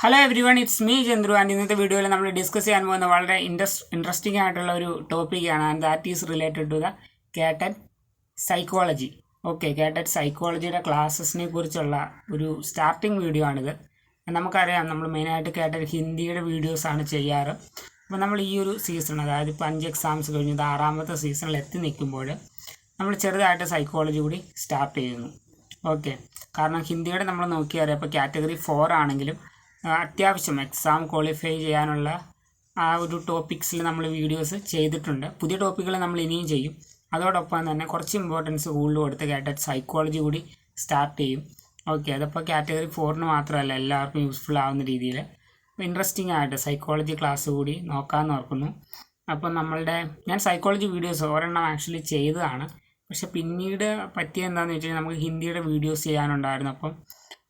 Hello every one, it's me Chandru. And ഇന്നത്തെ വീഡിയോയിൽ നമ്മൾ ഡിസ്കസ് ചെയ്യാൻ പോകുന്ന വളരെ ഇൻട്രസ്റ്റിംഗ് ആയിട്ടുള്ള ഒരു ടോപ്പിക്കാണ്. And that is related to the കേട്ടറ്റ് സൈക്കോളജി. ഓക്കെ, കേട്ടറ്റ് സൈക്കോളജിയുടെ ക്ലാസ്സസിനെ കുറിച്ചുള്ള ഒരു സ്റ്റാർട്ടിംഗ് വീഡിയോ ആണിത്. നമുക്കറിയാം, നമ്മൾ മെയിനായിട്ട് കേട്ടറ്റ് ഹിന്ദിയുടെ വീഡിയോസാണ് ചെയ്യാറ്. അപ്പോൾ നമ്മൾ ഈ ഒരു സീസൺ, അതായത് ഇപ്പോൾ 5 എക്സാംസ് കഴിഞ്ഞത് 6ാമത്തെ സീസണിൽ എത്തി നിൽക്കുമ്പോൾ നമ്മൾ ചെറുതായിട്ട് സൈക്കോളജി കൂടി സ്റ്റാർട്ട് ചെയ്യുന്നു. ഓക്കെ, കാരണം ഹിന്ദിയുടെ നമ്മൾ നോക്കിയാൽ ഇപ്പോൾ കാറ്റഗറി 4 ആണെങ്കിലും അത്യാവശ്യം എക്സാം ക്വാളിഫൈ ചെയ്യാനുള്ള ആ ഒരു ടോപ്പിക്സിൽ നമ്മൾ വീഡിയോസ് ചെയ്തിട്ടുണ്ട്. പുതിയ ടോപ്പിക്കുകൾ നമ്മൾ ഇനിയും ചെയ്യും. അതോടൊപ്പം തന്നെ കുറച്ച് ഇമ്പോർട്ടൻസ് കൂടുതൽ കൊടുത്ത് കേട്ടറ്റ് സൈക്കോളജി കൂടി സ്റ്റാർട്ട് ചെയ്യും. ഓക്കെ, അതിപ്പോൾ കാറ്റഗറി 4 മാത്രമല്ല, എല്ലാവർക്കും യൂസ്ഫുൾ ആവുന്ന രീതിയിൽ ഇൻട്രസ്റ്റിംഗ് ആയിട്ട് സൈക്കോളജി ക്ലാസ് കൂടി നോക്കാമെന്ന് ഓർക്കുന്നു. അപ്പം ഞാൻ സൈക്കോളജി വീഡിയോസ് ഒരെണ്ണം ആക്ച്വലി ചെയ്തതാണ്. പക്ഷെ പിന്നീട് പറ്റിയ എന്താണെന്ന് വെച്ച് കഴിഞ്ഞാൽ നമുക്ക് ഹിന്ദിയുടെ വീഡിയോസ് ചെയ്യാനുണ്ടായിരുന്നു. അപ്പം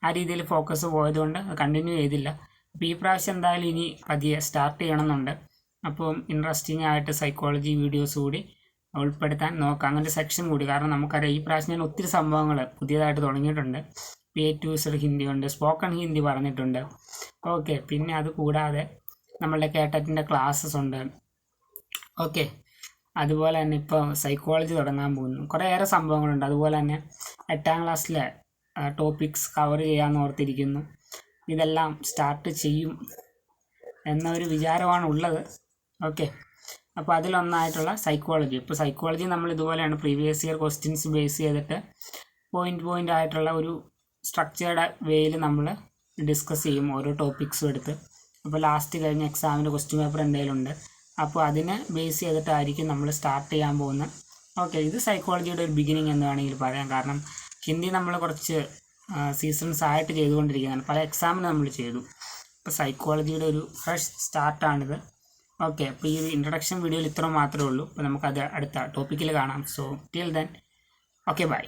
ആ രീതിയിൽ ഫോക്കസ് പോയതുകൊണ്ട് കണ്ടിന്യൂ ചെയ്തില്ല. അപ്പോൾ ഈ പ്രാവശ്യം എന്തായാലും ഇനി പതിയെ സ്റ്റാർട്ട് ചെയ്യണമെന്നുണ്ട്. അപ്പം ഇൻട്രസ്റ്റിംഗ് ആയിട്ട് സൈക്കോളജി വീഡിയോസ് കൂടി ഉൾപ്പെടുത്താൻ നോക്കാം, അങ്ങനത്തെ സെക്ഷൻ കൂടി. കാരണം നമുക്കറിയാം, ഈ പ്രാവശ്യം ഞാൻ ഒത്തിരി സംഭവങ്ങൾ പുതിയതായിട്ട് തുടങ്ങിയിട്ടുണ്ട്. A2Z ഹിന്ദി ഉണ്ട്, സ്പോക്കൺ ഹിന്ദി പറഞ്ഞിട്ടുണ്ട്. ഓക്കെ, പിന്നെ അത് കൂടാതെ നമ്മളുടെ കേട്ടറ്റിൻ്റെ ക്ലാസ്സസ് ഉണ്ട്. ഓക്കെ, അതുപോലെ തന്നെ ഇപ്പോൾ സൈക്കോളജി തുടങ്ങാൻ പോകുന്നു. കുറേയേറെ സംഭവങ്ങളുണ്ട്. അതുപോലെ തന്നെ 8ാം ക്ലാസ്സിലെ ടോപ്പിക്സ് കവർ ചെയ്യാമെന്ന് ഓർത്തിരിക്കുന്നു. ഇതെല്ലാം സ്റ്റാർട്ട് ചെയ്യും എന്നൊരു വിചാരമാണ് ഉള്ളത്. ഓക്കെ, അപ്പോൾ അതിലൊന്നായിട്ടുള്ള സൈക്കോളജി. ഇപ്പോൾ സൈക്കോളജി നമ്മൾ ഇതുപോലെയാണ്, പ്രീവിയസ് ഇയർ ക്വസ്റ്റ്യൻസ് ബേസ് ചെയ്തിട്ട് പോയിൻ്റ് ആയിട്ടുള്ള ഒരു സ്ട്രക്ചേർഡ് വേയിൽ നമ്മൾ ഡിസ്കസ് ചെയ്യും ഓരോ ടോപ്പിക്സും എടുത്ത്. അപ്പോൾ ലാസ്റ്റ് കഴിഞ്ഞ എക്സാമിൻ്റെ ക്വസ്റ്റ്യൻ പേപ്പർ എന്തെങ്കിലും ഉണ്ട്, അപ്പോൾ അതിനെ ബേസ് ചെയ്തിട്ടായിരിക്കും നമ്മൾ സ്റ്റാർട്ട് ചെയ്യാൻ പോകുന്നത്. ഓക്കെ, ഇത് സൈക്കോളജിയുടെ ഒരു ബിഗിനിങ് എന്ന് വേണമെങ്കിൽ പറയാം. കാരണം ഹിന്ദി നമ്മൾ കുറച്ച് സീസൺസ് ആയിട്ട് ചെയ്തുകൊണ്ടിരിക്കുന്നതാണ്, പല എക്സാമിന് നമ്മൾ ചെയ്തു. ഇപ്പോൾ സൈക്കോളജിയുടെ ഒരു ഫ്രഷ് സ്റ്റാർട്ടാണിത്. ഓക്കെ, അപ്പോൾ ഈ ഒരു ഇൻട്രൊഡക്ഷൻ വീഡിയോയിൽ ഇത്ര മാത്രമേ ഉള്ളൂ. അപ്പോൾ നമുക്കത് അടുത്ത ടോപ്പിക്കിൽ കാണാം. So till then, okay, by.